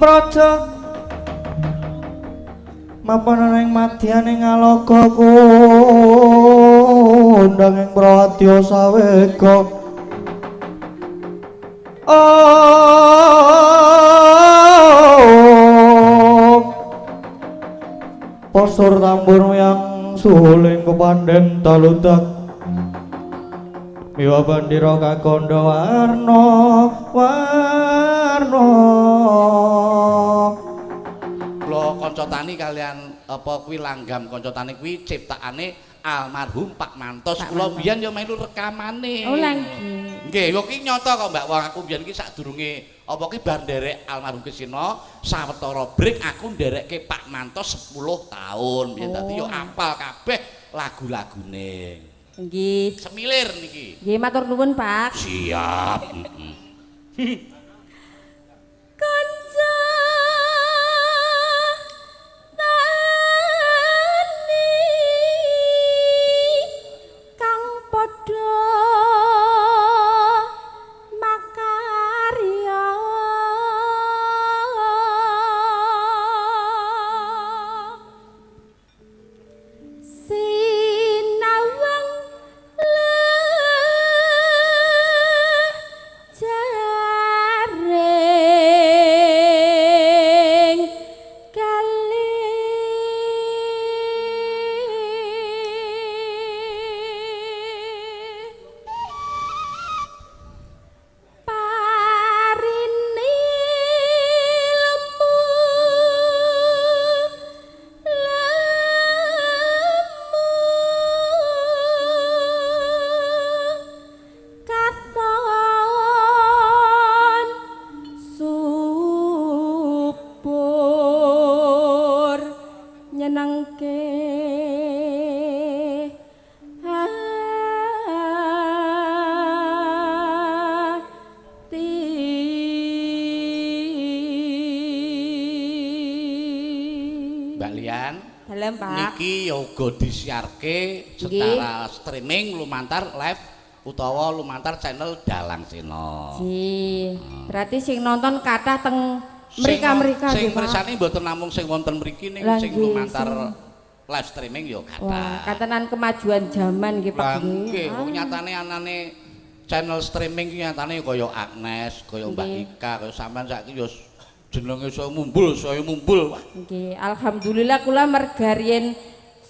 praja mapan ing madyaning ngaloga kondang ing prawadya sawega posur tambur yang suling kepandhen taludak miwa bandira kakandha warna kula kanca tani kalian apa kuwi langgam kanca tani kuwi ciptakane almarhum Pak Mantos kula biyen ya melu rekamane oh langgi nggih yo ki nyata kok Mbak wong aku biyen ki sadurunge apa ki bar nderek almarhum Kesina sawetara break aku nderekke Pak Mantos 10 tahun biyen dadi yo apal kabeh lagu-lagune nggih semilir niki nggih matur nuwun Pak siap kanca tani kang padha makarya sinawang jaring kali parini lemu katon subur nyenengke hati Mbak Lian dalem Pak niki yoga disiarke secara streaming lumantar live utawa lumantar channel Dalang Sena. Ji, berarti sing nonton kathah teng mrika-mrika sing nggih, Pak. mirsani mboten namung sing wonten mriki ning Lah, sing nggih, lumantar sing- live streaming yo Wah, kathah. katenan kemajuan zaman nggih Pak. Lah nggih, wong nyatane anane channel streaming ki nyatane kaya Agnes, kaya Mbak Nggih. Ika, kaya sampean saiki yo jenenge saya mumbul. Wah, Nggih, alhamdulillah kula mergarien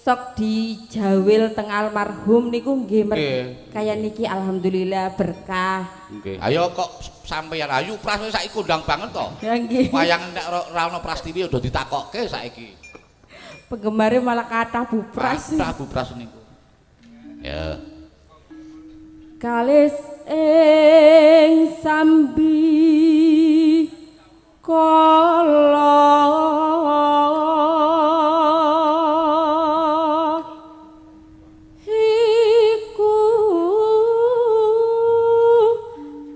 sok dijawil teng almarhum niku nggih Nggih. kaya niki alhamdulillah berkah. nggih. Ayo kok sampeyan ayu pras saiki kondang banget to. Ya nggih. Wayang nek ra ono Prastiwi udah ditakokke saiki. Penggemare malah kathah bupras. Prabu Pras niku. Ya. Kalis ing sambi kala iku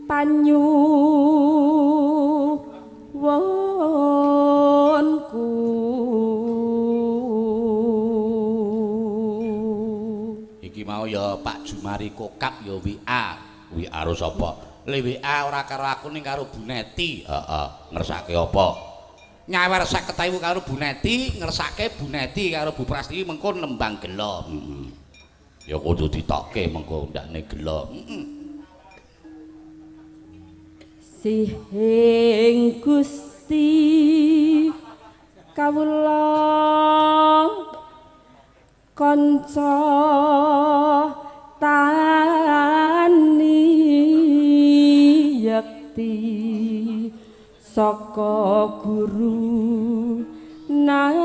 panyu wonku Iki mau ya Pak Jumari Kokap ya WA. WA karo sapa? Le WA ora karo aku ning karo Bu Neti. Heeh, ngersake apa? Nyawer 50.000 karo Bu Neti, ngersake Bu Neti karo Bu Prastiwi mengko nembang gelo. Heeh. Ya kudu ditokke mengko ndakne gelo. Heeh. Sihing Gusti kawula kanca tani yakti saka guru nagri.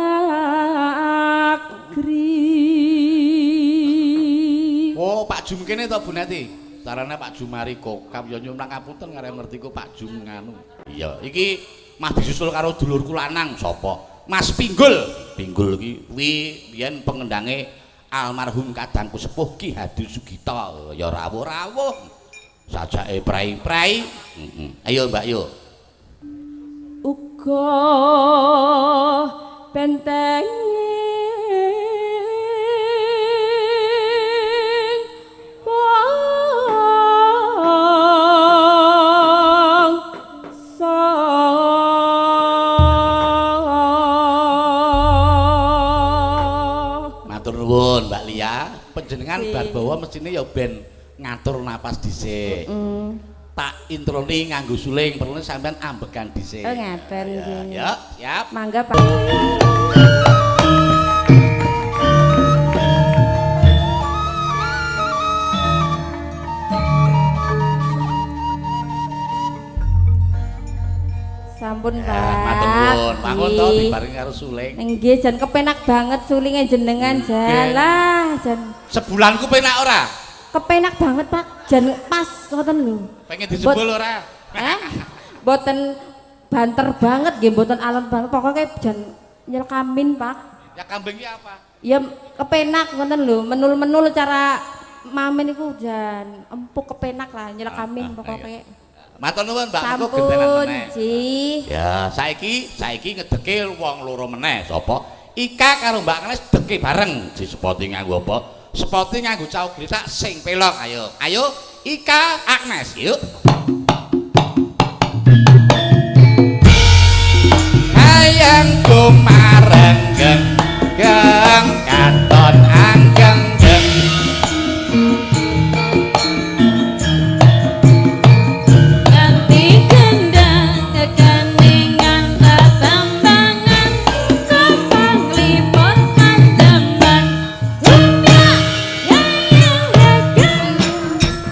Oh, Pak Jum kene to Bu Neti. Carane Pak Jumari Kokap ya nyuwun ngapunten karep ngerti ku Pak Jum nganu. Iya, iki mah disusul karo dulurku lanang sapa? Mas Pinggul. Pinggul iki kuwi biyen pengendange almarhum kadangku sepuh Ki Hadi Sugito. Ya rawuh-rawuh. Sajake prai-prai. Ayo Mbak yo. Uga benteng wong nuwun Mbak Lia, panjenengan bar bawa mestine ya ben ngatur napas dhisik. Tak introni nganggo suling, perlu sampean ambekan dhisik. Oh ngaten nggih. Ya, siap. Mangga Pak. Sampun Pak. Matur nuwun. Mangkon to dibarengi karo suling. Nggih jan kepenak banget sulinge jenengan jan. Lah jan Sebulan ku penak ora? kepenak banget Pak. Jan pas ngoten lho. Pengen dijebul ora? Mboten banter banget nggih, mboten alon banget. Pokoke jan nyelkamin Pak. Ya kambing iki apa? Ya kepenak ngoten lho, menul-menul cara mamen iku jan empuk kepenak lah nyelkamin pokoke. Matur nuwun Mbak, engko Sampun, gentenan meneh. Ji. Ya, saiki ngedeke wong loro meneh. Sapa? Ika karo Mbak Kles deke bareng. Ji sepoti nganggo apa? Sepoti nganggo cau glitak sing pelok. Ayo. Ayo Ika Agnes, yuk. Hayang kumarenggeng geng katon anggeng geng. Ganti gendang kekeningan tetambangan Kopang lipot andaman Wumya yayang dagang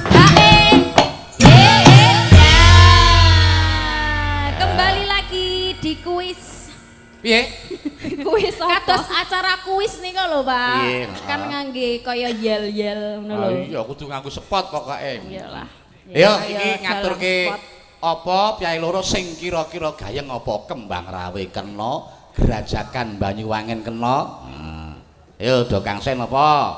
Hae ya. Kembali lagi di kuis Piye? Kuis kados acara kuis nih lho Pak. Iya, Kan ngangge kaya yel-yel ngono lho. Iya, kudu nganggo spot pokoke. Iyalah. Ya, Ayo, iki ngaturke jalan spot. apa piyai loro sing kira-kira gayeng apa kembang rawe kena, gerajakan Banyuwangen kena. Ayo do Kang Sen apa?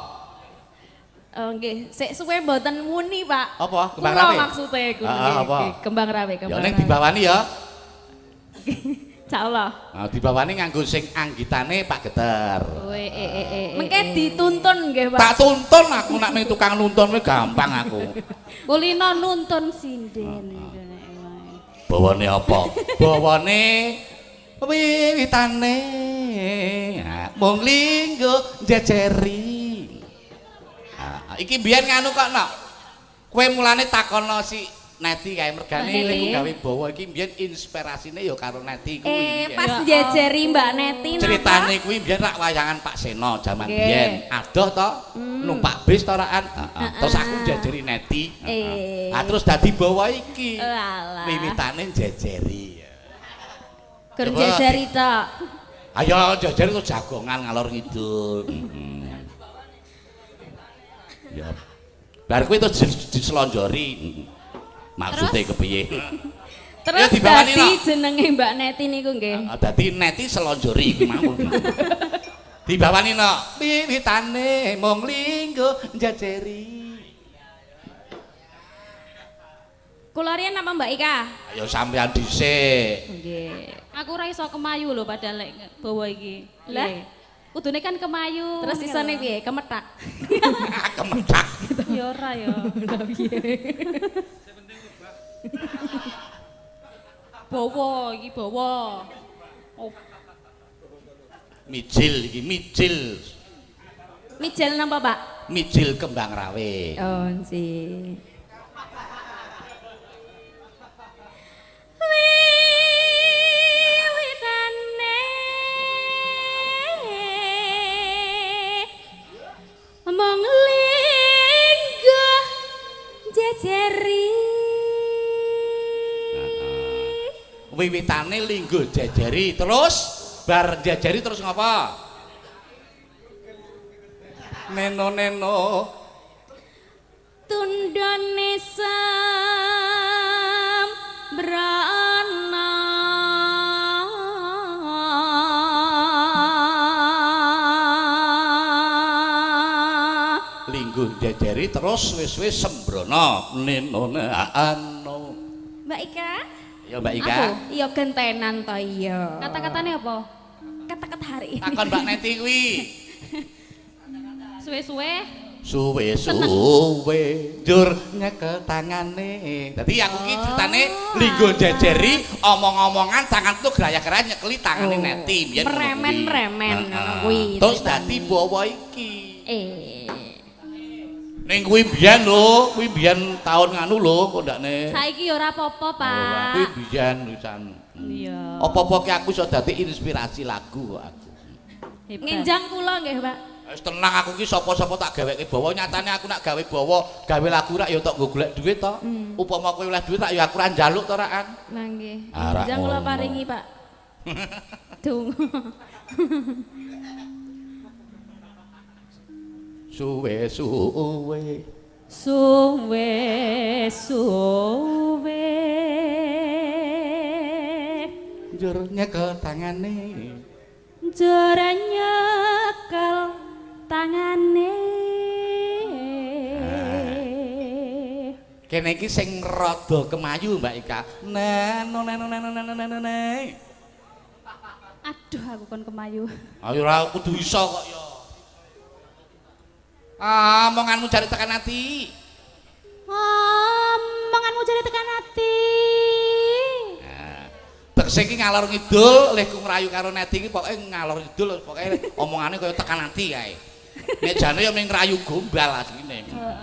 Oh nggih, sik suwe mboten muni, Pak. Apa? Kembang Kula rawe? maksude kuwi. Apa? Kembang rawe, Ya kembang ning rawe. dibawani ya. Insyaallah. Nah, dibawani nganggo sing anggitane Pak Geter. Mengke dituntun nggih, Pak. Tak tuntun aku nak mung tukang nuntun kuwi gampang aku. Kulino nuntun sinden. Bawane apa? Bawane wiwitane mung linggo jejeri. Iki mbiyen nganu kok nok. Kowe mulane takono si Neti kae mergane nek gawe bawa iki mbiyen inspirasine ya karo Neti kuwi. Pas njejeri Mbak Neti napa? Ceritane kuwi mbiyen rak wayangan Pak Seno jaman mbiyen. Adoh to numpak bis to rakan. Terus aku jejeri Neti. Terus dadi bawa iki. Alah. Wiwitane jejeri. Gur jejeri tok. Ayo jejeri to jagongan ngalor ngidul. Ya. Bar kuwi to diselonjori. Maksude kepiye? Terus dibawani, dadi Nok. jenenge Mbak Neti niku nggih. Dadi Neti selonjori iki mau. Dibawani no, wiwitane mung linggo jejeri. Kula riyen napa Mbak Ika? Ayo sampean dhisik. Nggih. Aku ora iso kemayu lho padahal lek bawa iki. Lah, kudune kan kemayu. Terus isone piye? Kemetak. Kemetak. Ya ora ya. Lah piye? Bawa iki bawa. Oh, Mijil iki mijil. mijel napa, Pak? Mijil kembang rawe. Oh, nggih. Wiwitane mung linggo jejeri. Wiwitane linggo jejeri terus bar jejeri terus ngapa? Neno Tundone sambrana linggo jejeri terus wis sembrono nenone ano. Mbak Ika, Ya Mbak Ika. Iya gentenan to iya. kata-katanya apa? Kata-kata hari. Takon Mbak Neti kuwi. Suwe-suwe Suwe jur nyekel tangane. Dadi aku ki ceritane linggo jejeri omong-omongan tangan tuh geraya-geraya nyekeli tangane Neti biyen ngono kuwi. Meremen-meremen ngono kuwi. Terus dadi bawa iki. Ning kuwi biyen lho, kuwi biyen taun nganu lho kok ndakne. Saiki ya ora apa-apa, Pak. Kuwi biyen wisan. Iya. Apa-apa ki aku iso dadi inspirasi lagu kok aku. Nginjang kula nggih, Pak. Wis tenang aku ki sapa-sapa tak gaweke bawa, nyatane aku nak gawe bawa, gawe lagu rak ya tok nggo golek dhuwit to. Upama kowe oleh dhuwit rak ya aku ra njaluk to rakan. Lah nggih. Ah, rak Nginjang kula ngono. paringi, Pak. Donga. Suwe-suwe Suwe njur nyekel tangane. Jara nyekel tangane. Kene iki sing rada kemayu Mbak Ika. Neno. Aduh aku kon kemayu. Ayo ora kudu iso kok ya. Omonganmu jare tekan ati. Omonganmu jare tekan ati. Nah, tegese iki ngalor ngidul, leh ku ngrayu karo Nedi iki pokoke ngalor ngidul pokoke omongane kaya tekan ati kae. Nek jane ya mung ngrayu gombal asline. Heeh.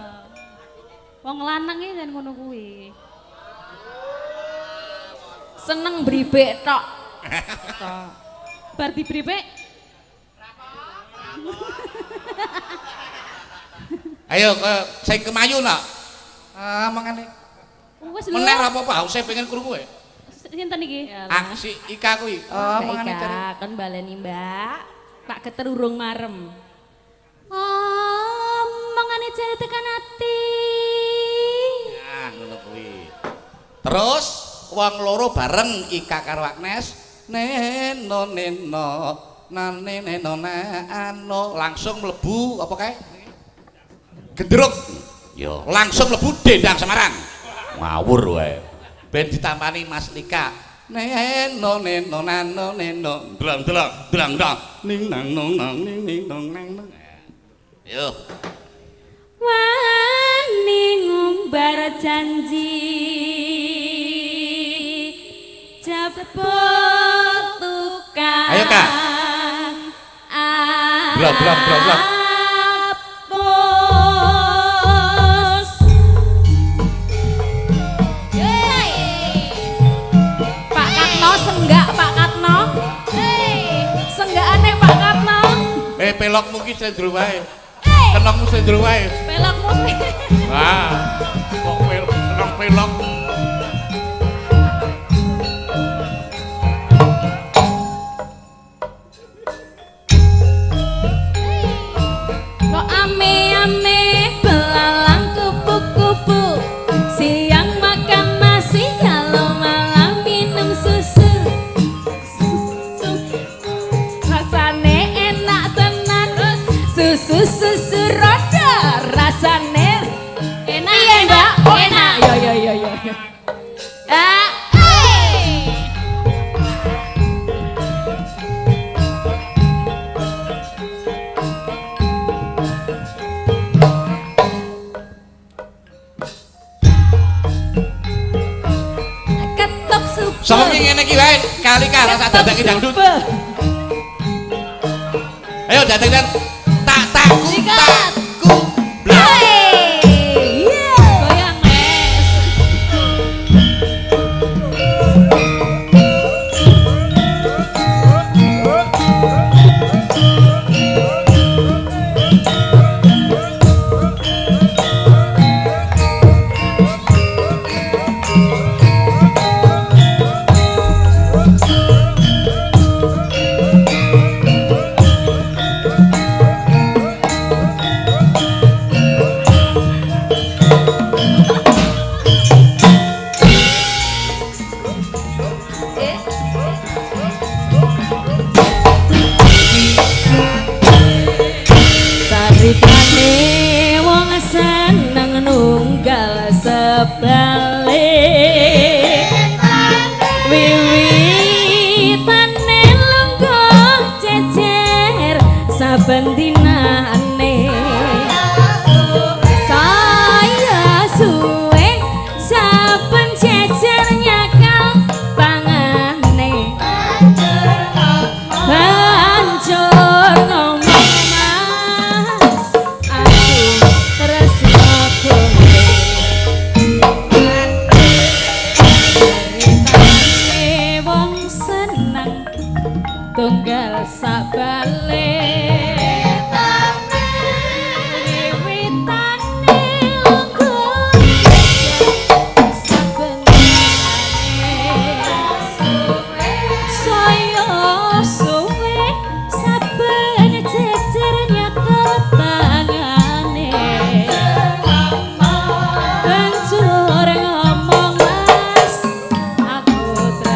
Wong lanang iki jan ngono kuwi. Seneng bribek tok. Bar dibripek. Ayo sing kemayu nak. Mangane. Wis lho. Meneh ra apa-apa, saya pengen krungu e. Sinten iki? Si Ika kuwi. Mangane cari. Kan baleni, Mbak. Tak keterurung marem. Omongane jare tekan ati. Nah, ngono kuwi. Terus wong loro bareng Ika karo Agnes, neno ano langsung mlebu apa kae? Gendruk. Yo, langsung mlebu Dendang Semarang. Ngawur wae. Ben ditampani Mas Lika. Neno nano drang ning nang ning nang. Yo. Wani ngumbar janji cepet tukang. Ayo, Kak. Blang. Apus. Pak Katno senggak, Pak Katno. Senggakane Pak Katno. Pelokmu ki sendro wae. Kenongmu sendro wae. Pelokmu. Kok kenong pelok. Kok ame-ame belalang kupu-kupu. Siang makan nasi, kalau malam minum susu. Rasane enak tenan. Susu roda rasane enak. Iya, Mbak. Enak. Yo. Ketok super. Sapa ki ngene iki wae, kali rasa dadake dangdut. Ayo dadek takku. Goyang es. Saripane wong seneng nunggal sebalik. Wiwitane lunggah cecer saben dinane. Saya suwe saben cecer nyakal pangane. Hancur ngomong mas. tunggal sabale wiwitane lungguh saben saya suwe saben jejer nyekel tangane hancur ngomong mas aku tresno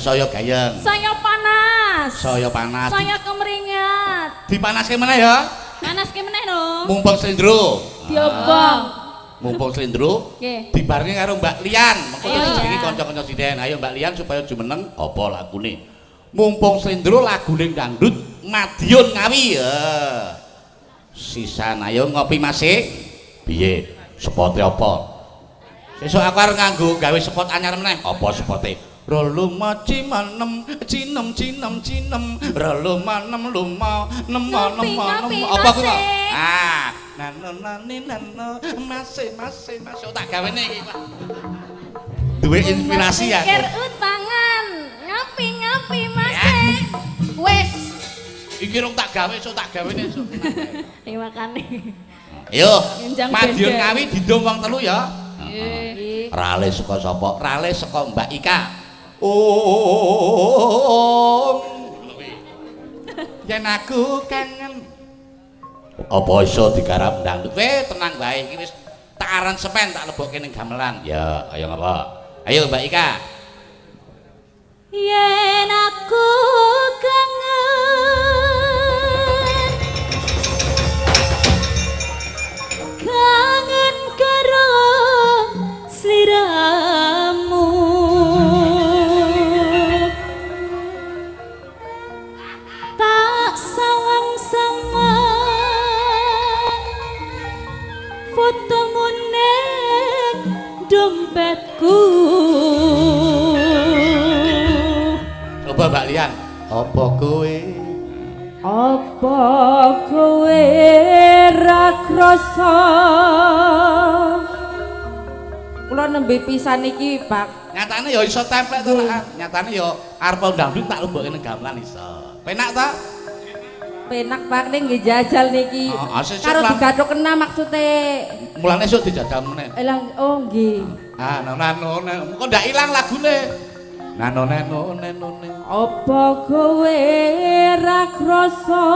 saya gayeng. Saya panas. Saya panas. Saya kemeringat. Dipanaske meneh ya. Panaske meneh lho. Mumpung slendro. Diobong. Mumpung slendro. Nggih. Dibarengi karo Mbak Lian. Mengko Ayo, jenenge ya. kanca-kanca sinden. Ayo Mbak Lian supaya jumeneng apa lagune. Mumpung slendro lagune dangdut Madiun Ngawi ya. Sisan ayo ngopi masih. Piye? Spote apa? Sesuk aku arep nganggo gawe spot anyar meneh. Apa spote? Roluma cimanem cinem cinem cinem roluma nem luma nema nema nema apa ku kok ah nano nani nano masih tak gawene iki Pak duwe inspirasi ya pikir utangan ngapi masih wes iki rung tak gawe sok tak gawene sok makane ayo Madiun Ngawi didom wong telu ya nggih rale saka sapa rale saka Mbak Ika yen aku kangen apa iso digarap dangdut tenang bae iki wis tak aransemen tak lebokke ning gamelan ya ayo ngapa ayo Mbak Ika yen aku kangen dompetku. Coba Mbak Lian, apa kowe? Apa kowe ra krasa? Kula nembe pisan iki, Pak. Nyatane ya iso templek to, Pak. Nyatane ya arep ndangdut tak lumbuke ning gamelan iso. Penak ta? Penak Pak ning nggih jajal niki. Karo digathuk kena maksude. Mulane esuk dijajal meneh. Elang oh nggih. Ah, nano kok ndak ilang lagune. Nano. Apa kowe ra krasa?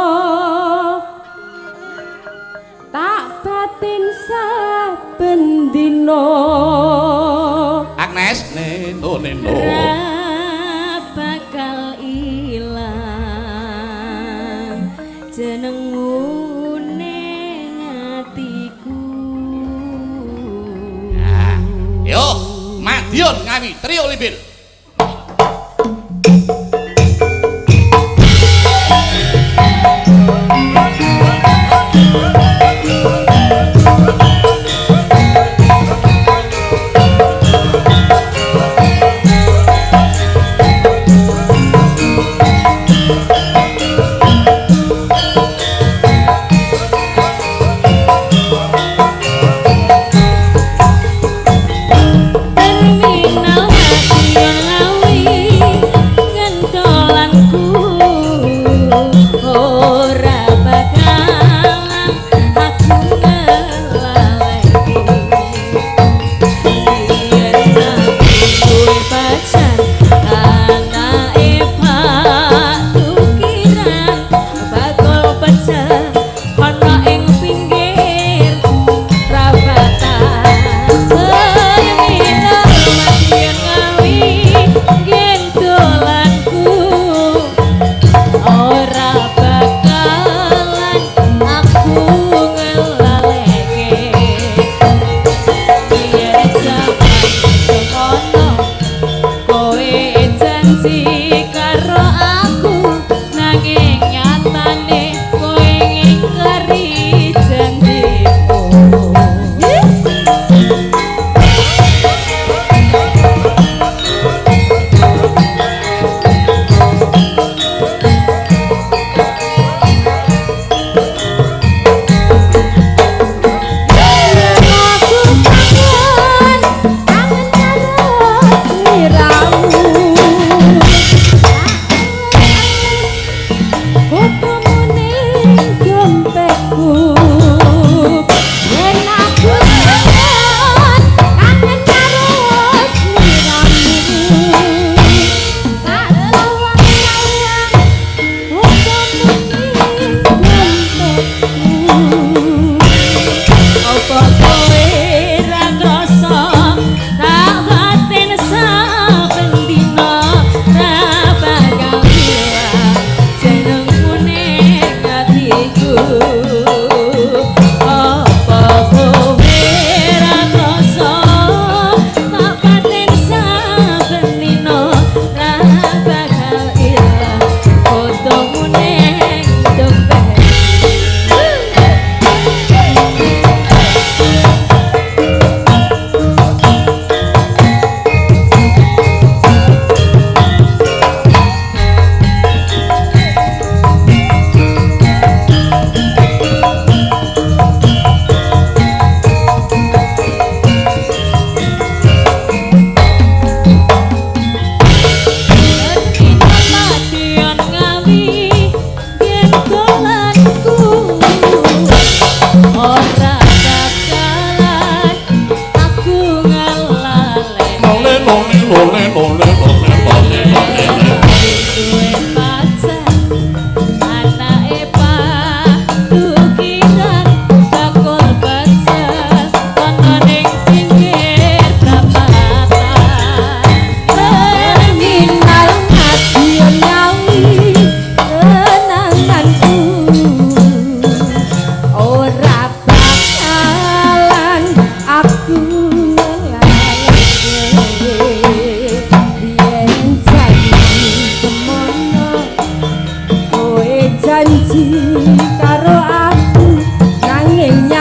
Tak batin saben dina. Agnes, neno. Ra bakal ilang jenengmu ning atiku. Nah, yo, Madiun Ngawi Trio Libil.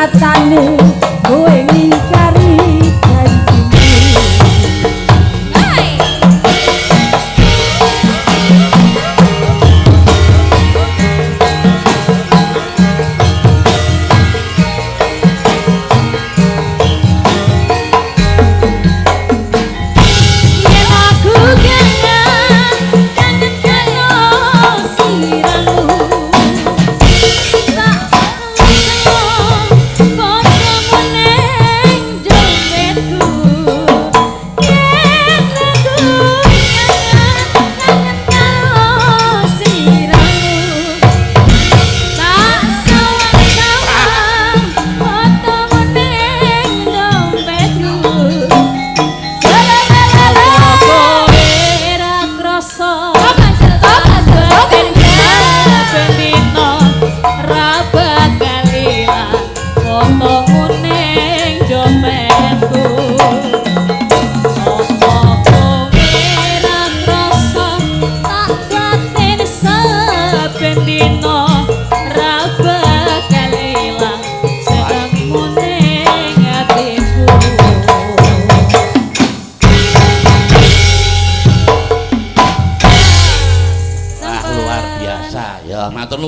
nyatane kowe ngingkari janjimu.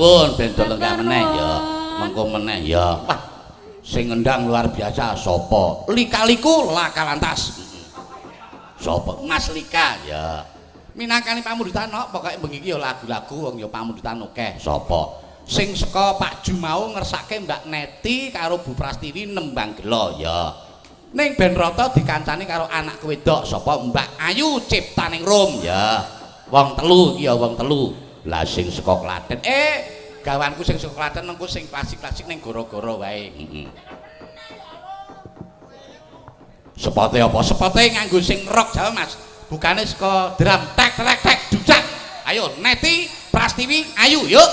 nuwun ben lenggah meneh ya. Mengko meneh ya. Wah, sing ngendang luar biasa sapa? Lika-liku laka lantas. Sapa? Mas Lika ya. Minangkani pamundutan kok pokoke bengi iki ya lagu-lagu wong ya pamundutan akeh. Sapa? Sing saka Pak Ju mau ngersake Mbak Neti karo Bu Prastiwi nembang gelo ya. Ning ben rata dikancani karo anak wedok sapa Mbak Ayu Ciptaning Rum ya. Wong telu iki ya wong telu. Lah sing saka Klaten gawanku sing saka Klaten mengko sing klasik-klasik ning goro-goro wae. Sepote apa? Sepote nganggo sing rock Jawa Mas. Bukane saka drum tek tek tek dudak. Ayo Neti, Prastiwi, ayo yuk.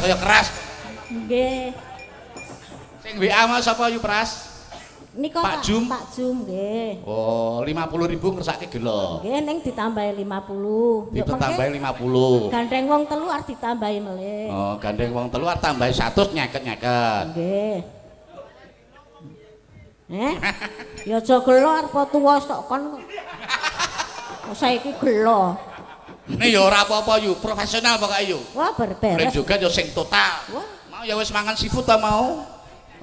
Saya keras. Nggih. Sing WA mau sapa yu Pras? Nika Pak Jum. Pak Jum nggih. Oh, 50.000 ngersake gelo. Nggih ning ditambahi 50. Ditambahi 50. Gandeng wong telu arep ditambahi melih. Oh, gandeng wong telu arep tambahi 100 nyeket-nyeket. Nggih. Ya aja gelo arep tuwa sok kon. Saiki gelo. Nih ya ora apa-apa yu, profesional pokoke yu. Wah berberes. Nek juga yo sing total. Wah. Mau ya wis mangan seafood ta mau?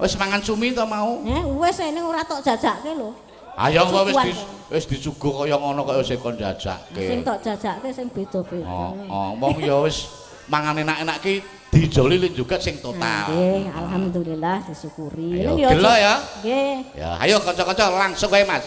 Wis mangan cumi ta mau? Wis ini ora tok jajakke lho. Ayo kok wis disuguh kaya ngono kaya sing kon jajakke. Sing tok jajakke sing beda-beda. Oh, wong ya wis mangan enak-enak ki dijoli juga sing total. Nggih, alhamdulillah disyukuri. Ayo gelo ya. Nggih. Ya, ayo kanca-kanca langsung wae Mas.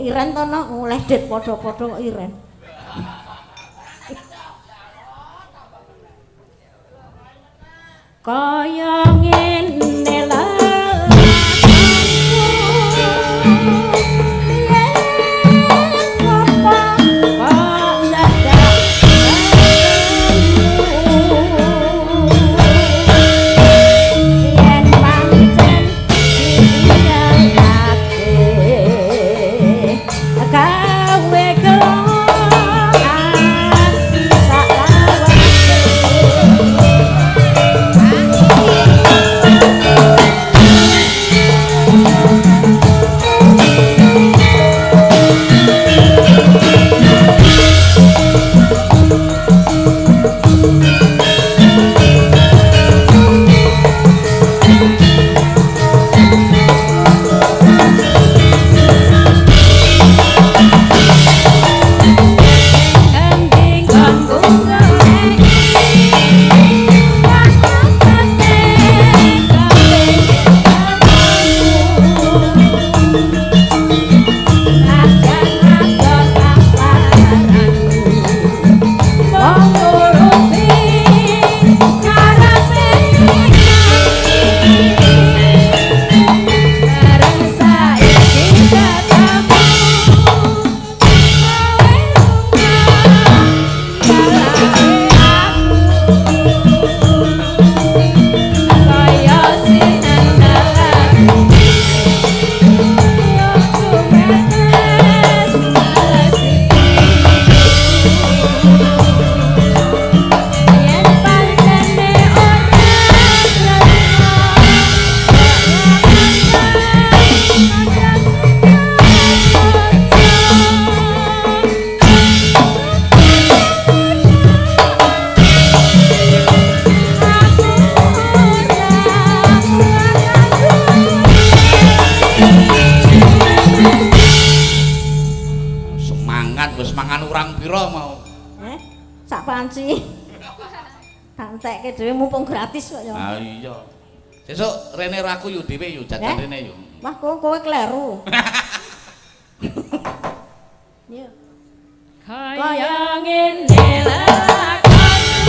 Iren to no oleh det padha-padha kok Iren. Kaya ngene lelaku sak panci. Gantekke dhewe mumpung gratis kok ya. Ah iya. Sesuk rene raku yo dhewe yo jajan rene yo. Wah kowe kleru. Yo. Kaya ngene lakonmu.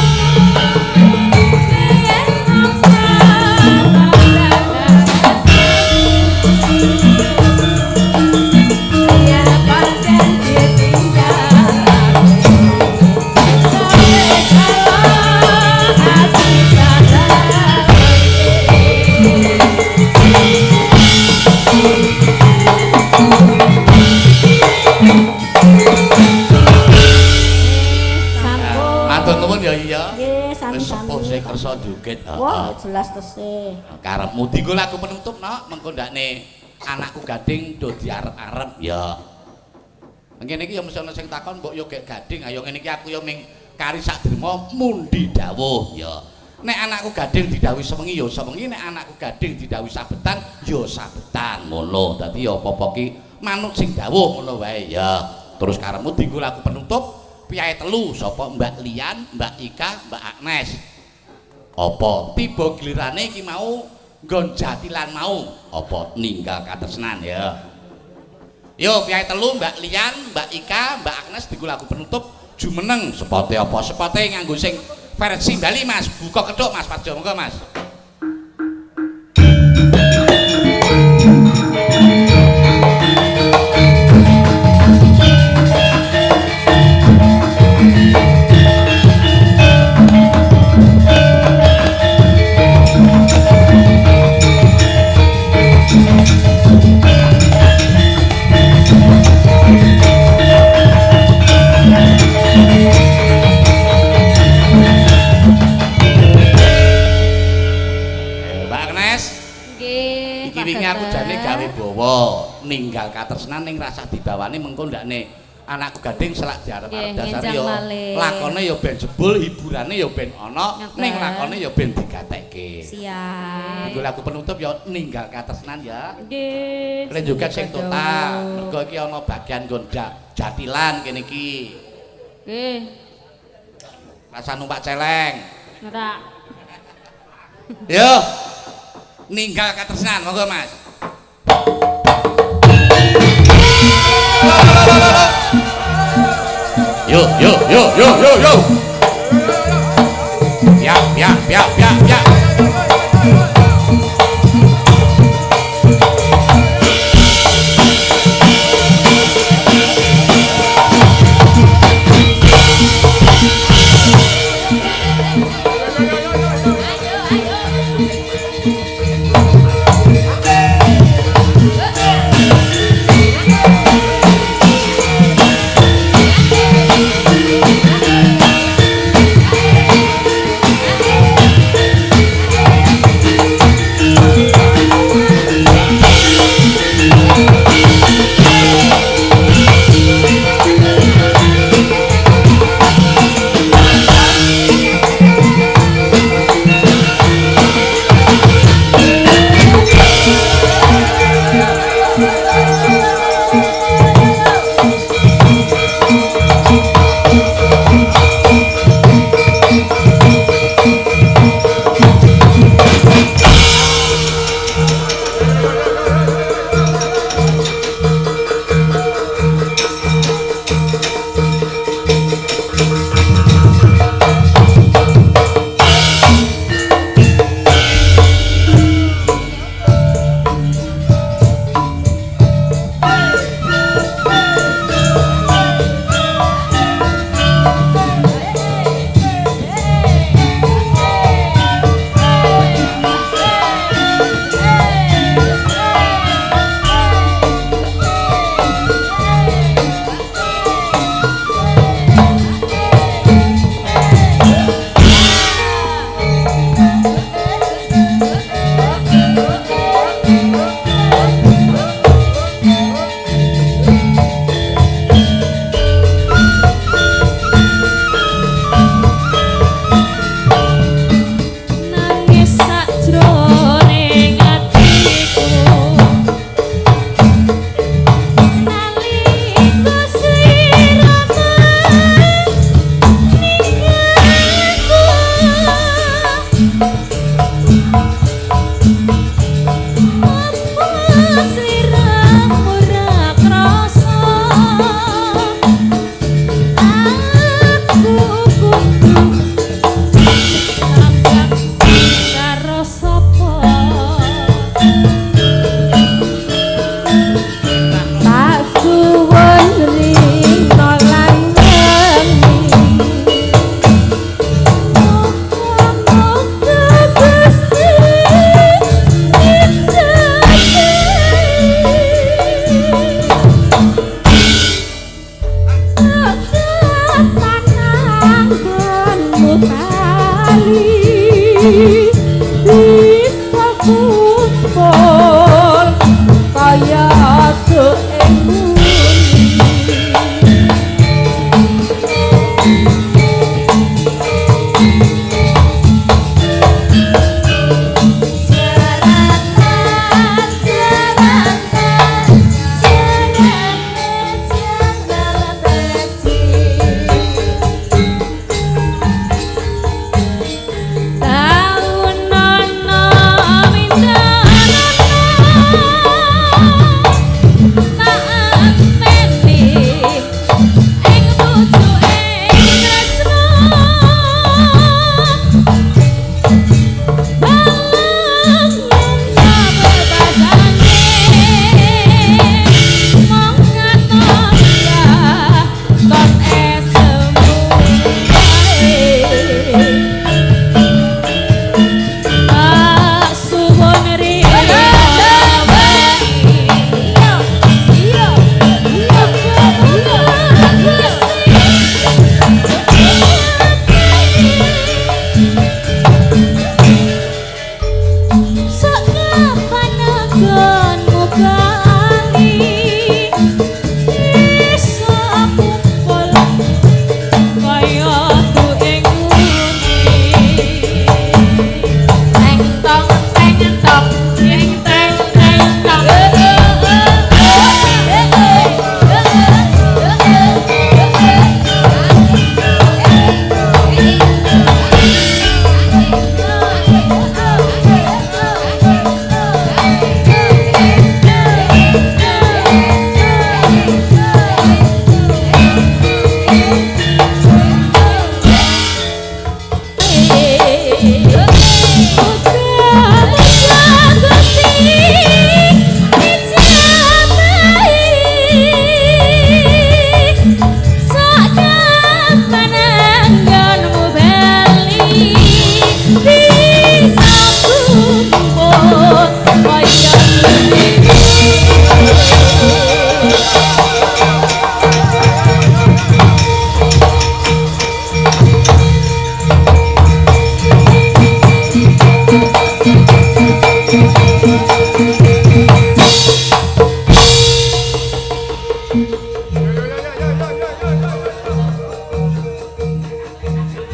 Yen kersa joget. Wah, jelas tese. Karepmu dienggo lagu penutup nok, mengko ndakne anakku gading do diarep-arep ya. Ngene iki ya mesti ana sing takon mbok yo gek gading, ayo ngene iki aku yo ming kari sak drema mundi dawuh ya. Nek anakku gading didhawuhi sewengi ya sewengi, nek anakku gading didhawuhi sabetan ya sabetan ngono. Dadi ya apa-apa ki manut sing dawuh ngono wae ya. Terus karepmu dienggo lagu penutup piyae telu sapa Mbak Lian, Mbak Ika, Mbak Agnes. Apa tiba gilirane iki mau nggon jatilan mau apa ninggal katresnan ya. Yo piye telu Mbak Lian, Mbak Ika, Mbak Agnes diku lagu penutup jumeneng sepote apa sepote nganggo sing versi Bali Mas. Buka keduk Mas Padjo monggo Mas. Aku jane gawe bawa ninggal katresnan ning rasah dibawani mengko ndakne anakku gading selak diarep-arep dasar yo lakone yo ben jebul hiburane yo ben ana ning lakone yo ben digatekke. Siap. Iku lagu penutup yo ninggal katresnan ya. Nggih. Kene joget sing total. Mergo iki ana bagian nggon jatilan kene iki. Nggih. Rasa numpak celeng. Ora. Yo. Ninggal katresnan monggo Mas. Yo yo yo yo yo yo. Ya ya ya ya ya.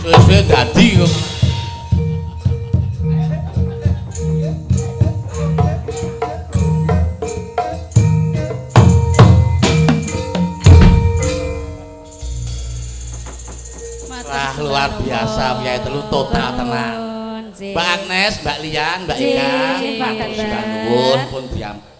suwe-suwe dadi kok. Wah, luar biasa Kyai Telu total tenan. Mbak Agnes, Mbak Lian, Mbak Ika, Mbak nuwun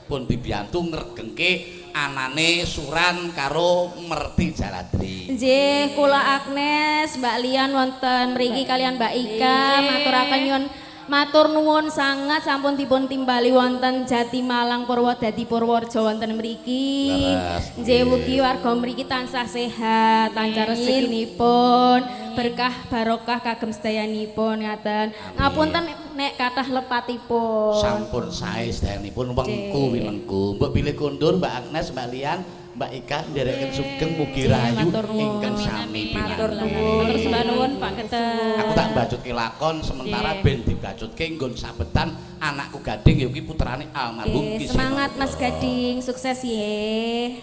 pun dibiyantu ngregengke anane Suran karo Merti Jaladri. Nggih, kula Agnes, Mbak Lian wonten mriki kalian Mbak Ika maturaken nyuwun matur nuwun sangat sampun dipun timbali wonten Jati Malang Purwodadi Purworejo wonten mriki. Nggih mugi warga mriki tansah sehat, lancar rezekinipun, berkah barokah kagem sedayanipun ngaten. Ngapunten nek kathah lepatipun. Sampun sae sedayanipun wengku winengku. Mbok pilih kondur Mbak Agnes, Mbak Lian, Mbak Ika ndereken sugeng mugi rahayu ingkang sami Matur pinangan. nuwun. Matur sembah nuwun Pak Keteng. Aku tak mbajutke lakon sementara ben dibajutke nggon sabetan anakku Gading ya kuwi putrane almarhum Ki Semangat Mas Gading, sukses ye.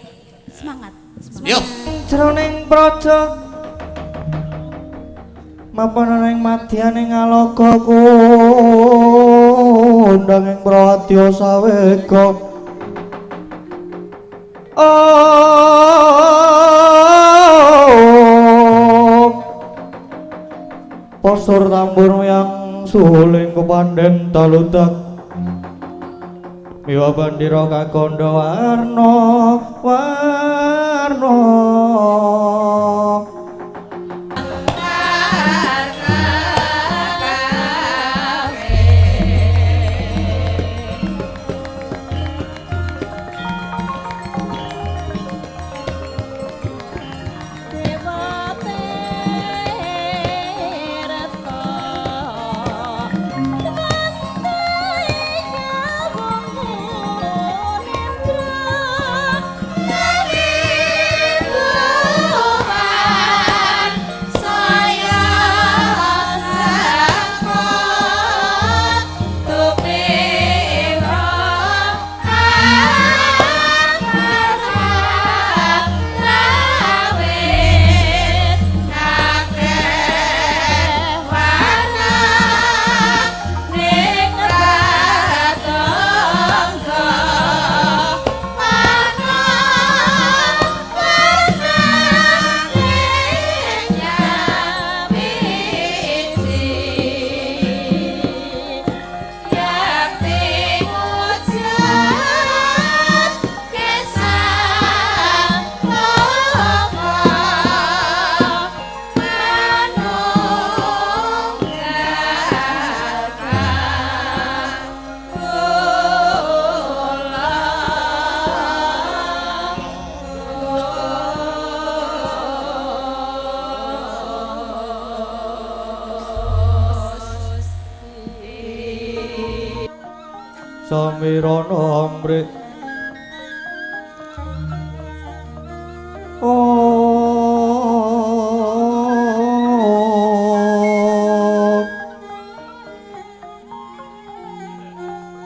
Semangat. Yo. Jroning praja mapan ing madyaning aloka kondang ing Prawadya sawega posur tambur yang suling kepandhen taludak miwa bandira kakandha warna samirana amrik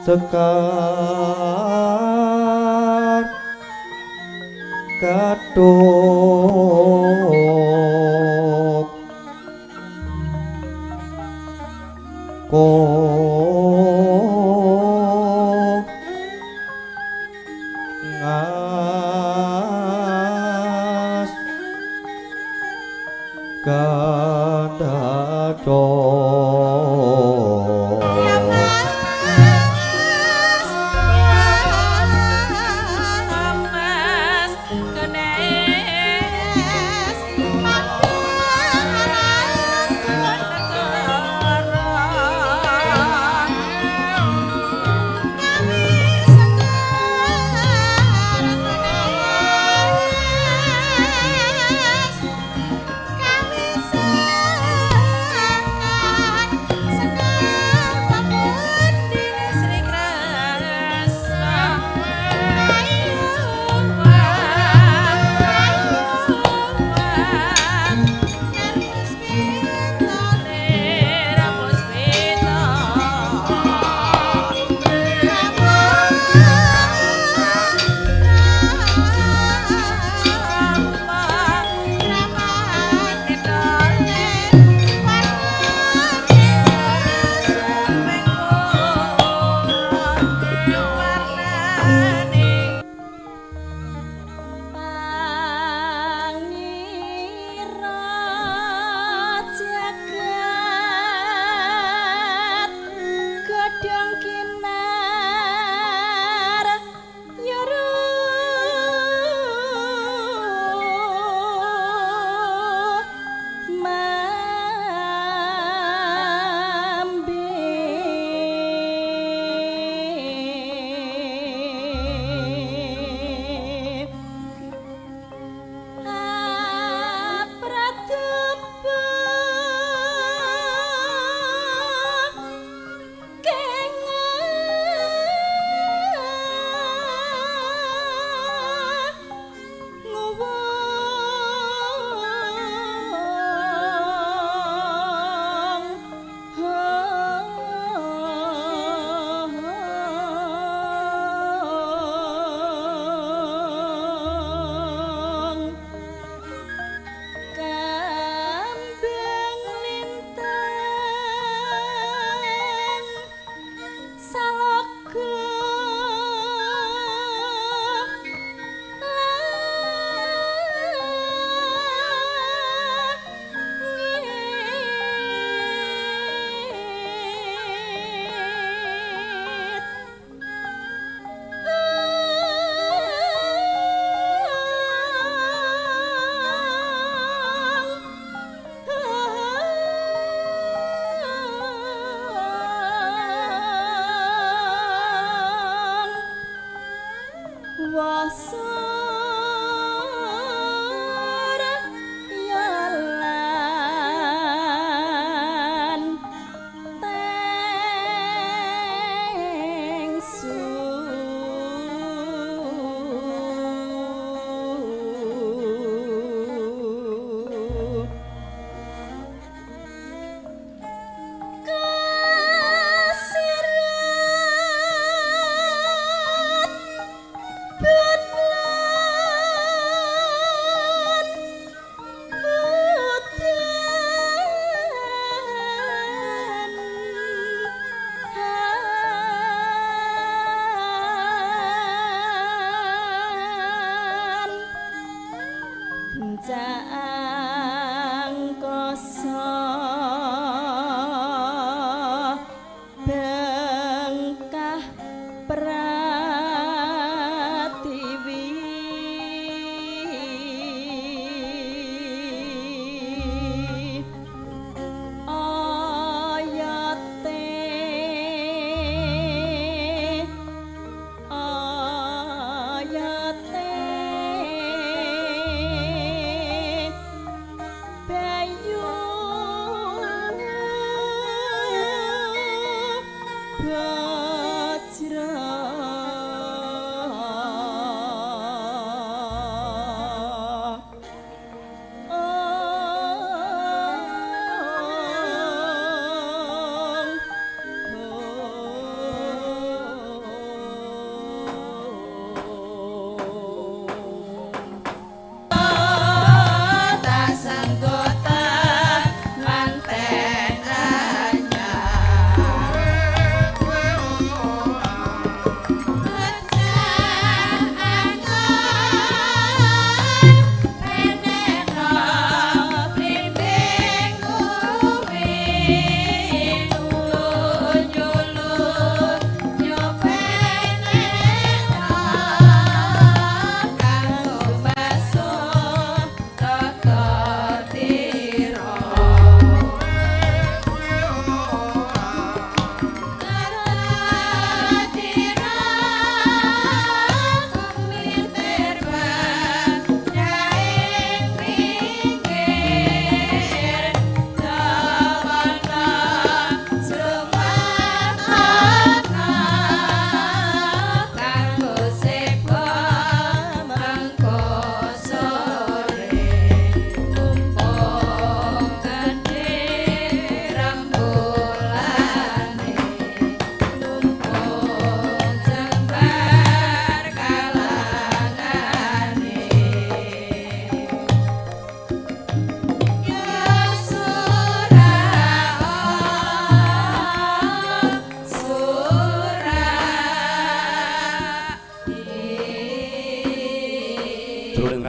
sekar katuk ngas kadato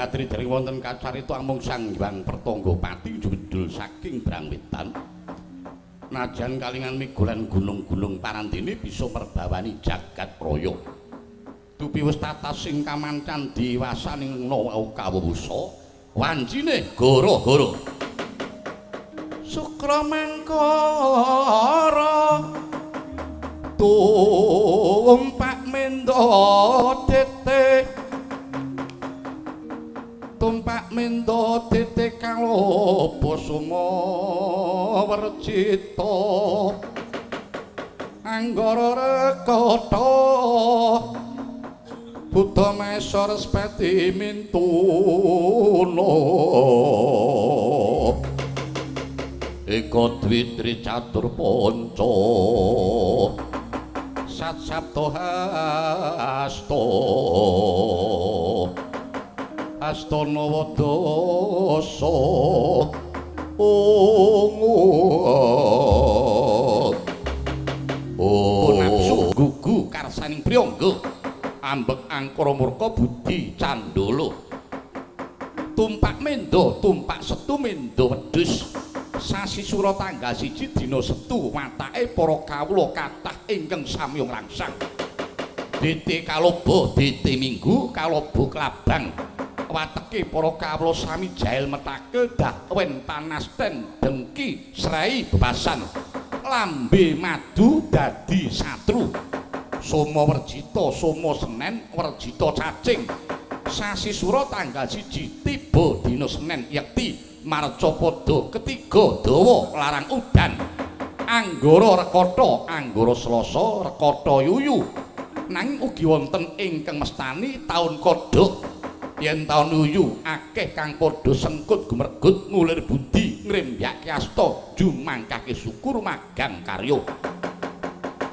Ratri dereng wonten kacarita amung Sang Hyang Pertanggapati judul saking Brangwetan. Najan kalingan migolan gunung-gunung parandene bisa merbawani jagat raya. Dupi wis tatas sing kamancan diwasaning nawa kawusa, wancine gara-gara. Sukra mangkara tumpak mendo tete tumpak mendo titik kaloba Sumawercita anggara rekata Buddha Maesa Respati mintuna eka dwitri catur panca sat sabda hasta Astana Wadasa nafsu gugu karsaning priyangga ambek angkara murka budi candala tumpak mendo tumpak setu mendo wedhus sasi sura tanggal 1 dina Setu watake para kawula kathah ingkang samya langsang dite kaloba dite minggu kaloba klabang wateke para kawula sami jael metake dakwen panasten dengki srai bebasan lambe madu dadi satru Sumawercita Suma Senen Werjita cacing sasi sura tanggal 1 tiba dina Senen yekti marcapada ketiga dawa larang udan anggara rekata anggara Selasa rekata yuyu nanging ugi wonten ingkang mestani taun kodhok yen taun yuyu akeh kang padha sengkut gumregut ngulir budi ngrembyake asta jumangkake syukur magang karya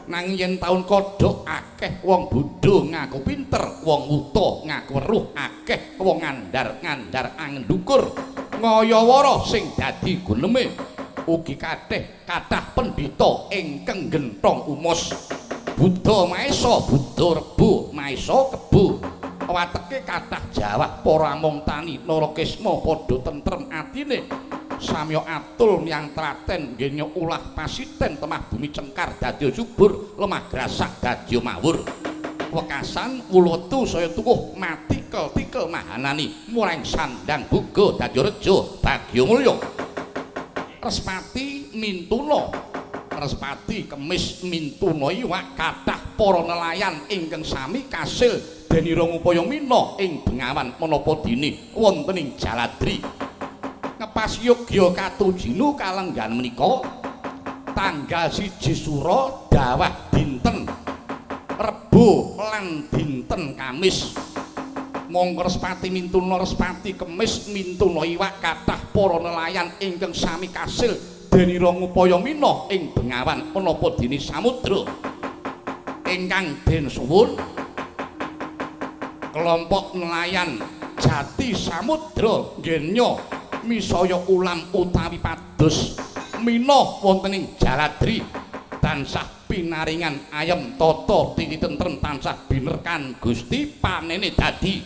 nanging yen taun kodhok akeh wong bodho ngaku pinter wong wuta ngaku weruh akeh wong ngandar-ngandar angendukur ngayawara sing dadi guneme ugi kathah pendhita ingkang genthong umus Buddha Maesa Buddha Rebo Maesa Kebo wateke kathah jawah para amung tani Narakisma padha tentrem atine samya atul miyang traten nggenya ulah pasiten temah bumi cengkar dadi subur lemah grasak dadi mawur wekasan wuluwetu saya tuwuh mati tikel mahanani mureng sandang buga dadi reja bagya mulya Respati mintuna Respati kemis mintuna iwak kathah para nelayan ingkang sami kasil denira ngupaya mina ing bengawan menapa dene wonten ing Jaladri ngepas yogya katujinu kalenggan menika tanggal 1 Suro dawah dinten Rebo lan dinten Kamis monggo Respati mintuna Respati Kemis mintuna iwak kathah para nelayan ingkang sami kasil denira ngupaya mina ing Bengawan menapa dene samudra ingkang den suwun kelompok nelayan Jati Samudra ngenya misaya ulam utawi pados mina wonten ing Jaladri tansah pinaringan ayem tata titi tentrem tansah binerkan Gusti panene dadi